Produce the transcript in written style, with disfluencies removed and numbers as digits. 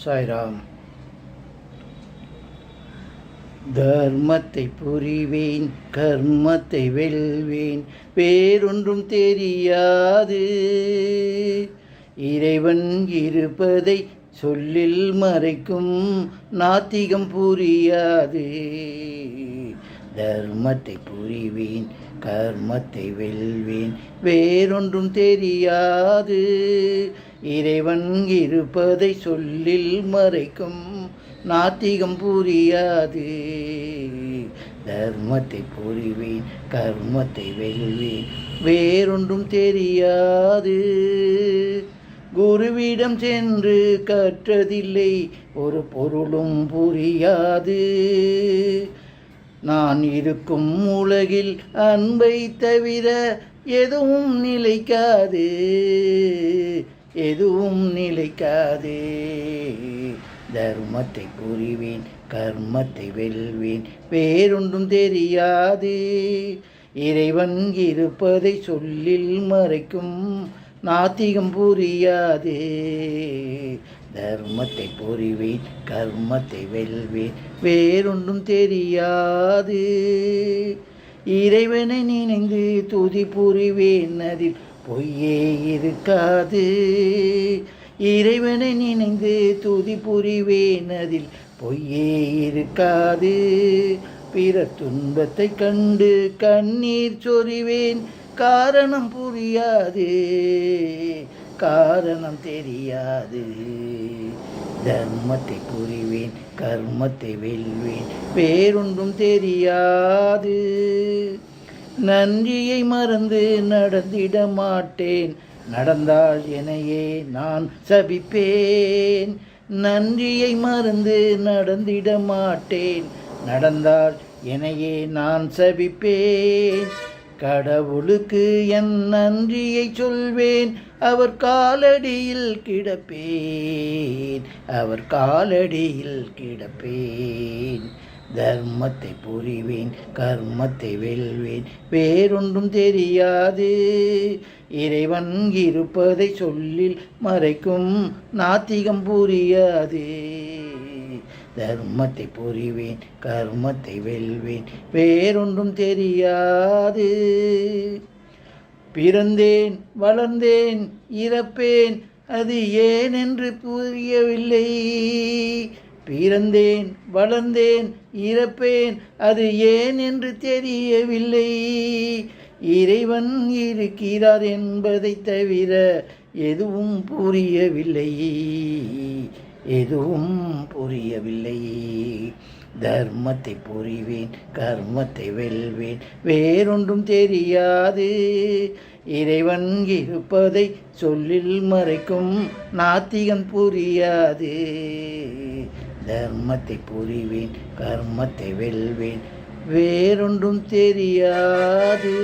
சாய்ராம். தர்மத்தை புரிவேன், கர்மத்தை வெல்வேன், வேறொன்றும் தெரியாது. இறைவன் இருப்பதை சொல்லில் மறைக்கும் நாத்திகம் புரியாது. தர்மத்தை புரிவேன், கர்மத்தை வெல்வேன், வேறொன்றும் தெரியாது. இறைவன் இருப்பதை சொல்லில் மறைக்கும் நாத்திகம் புரியாது. தர்மத்தை புரிவேன், கர்மத்தை வெல்வேன், வேறொன்றும் தெரியாது. குருவிடம் சென்று கற்றதில்லை, ஒரு பொருளும் புரியாது. நான் இருக்கும் உலகில் அன்பை தவிர எதுவும் நிலைக்காது, எதுவும் நிலைக்காது. தர்மத்தை புரிவேன், கர்மத்தை வெல்வேன், வேறொன்றும் தெரியாது. இறைவன் இருப்பதை சொல்லில் மறைக்கும் நாத்திகம் புரியாது. தர்மத்தை புரிவேன், கர்மத்தை வெல்வேன், வேறொன்றும் தெரியாது. இறைவனை நினைந்து துதி புரிவேன், அதில் பொய்யே இருக்காது. இறைவனை நினைந்து துதி புரிவேன், அதில் பொய்யே இருக்காது. பிறர் துன்பத்தை கண்டு கண்ணீர் சொரிவேன், காரணம் புரியாது, காரணம் தெரியாது. தர்மத்தை புரிவேன், கர்மத்தை வெல்வேன், வேறொன்றும் தெரியாது. நன்றியை மறந்து நடந்திட மாட்டேன், நடந்தால் என்னையே நான் சபிப்பேன். நன்றியை மறந்து நடந்திட மாட்டேன், நடந்தால் என்னையே நான் சபிப்பேன். கடவுளுக்கு என் நன்றியை சொல்வேன், அவர் காலடியில் கிடப்பேன், அவர் காலடியில் கிடப்பேன். தர்மத்தை புரிவேன், கர்மத்தை வெல்வேன், வேறொன்றும் தெரியாது. இறைவன் இருப்பதை சொல்லில் மறைக்கும் நாத்திகம் புரியாது. தர்மத்தை புரிவேன், கர்மத்தை வெல்வேன், வேறொன்றும் தெரியாது. பிறந்தேன், வளர்ந்தேன், இறப்பேன், அது ஏன் என்று புரியவில்லை. பிறந்தேன், வளர்ந்தேன், இறப்பேன், அது ஏன் என்று தெரியவில்லை. இறைவன் இருக்கிறார் என்பதை தவிர எதுவும் புரியவில்லை, எதுவும் புரியவில்லை. தர்மத்தை புரிவேன், கர்மத்தை வெல்வேன், வேறொன்றும் தெரியாது. இறைவன் இருப்பதை சொல்லில் மறைக்கும் நாத்திகம் புரியாது. தர்மத்தை புரிவேன், கர்மத்தை வெல்வேன், வேறொன்றும் தெரியாது.